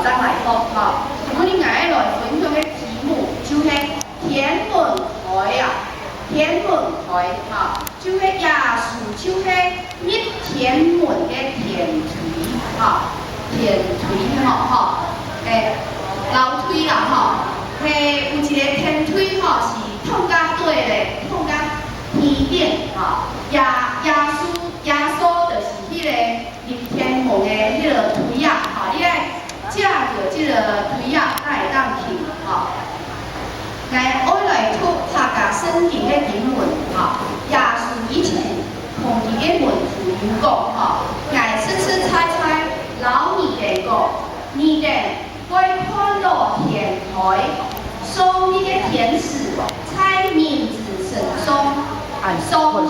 再来讲吼，阮今日来分享的题目就是天文台啊，天文台吼，就是耶稣就是灭天文的天锤吼，天锤吼，楼梯啦吼，有一个天锤吼是捅甲底咧，捅甲天顶吼，耶稣就是迄个入天门的迄个锤啊，吼，你爱借着即个锤啊，才会当去吼。来，我来读下圣经的经文吼，耶稣以前同伊个门徒讲吼，爱吃吃猜猜，老你哋讲，你哋会看到天台，收你的天使，猜名字神松，收伊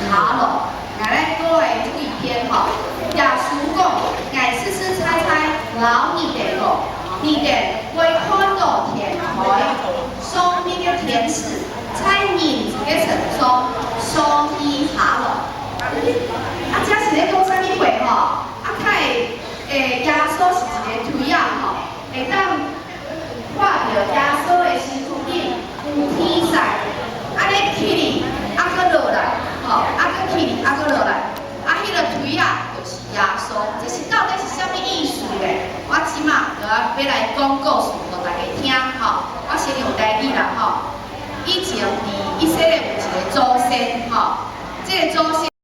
下落。来，各位注意篇吼，耶稣讲，爱吃吃猜猜，老你哋讲，你哋会看到天台。收你的天使，猜名字的神松，收伊下落。这是咧讲啥物话吼？耶稣是一个推啊吼，会当看到耶稣的身躯顶有天使，咧起哩，搁落来，吼，搁起哩，搁落来，迄个推啊就是耶稣，这是到底是啥物意思咧？我即马就要来讲故事，互大家听吼。我先用台语啦吼，以前伫以色列有一个祖先吼，这个祖先。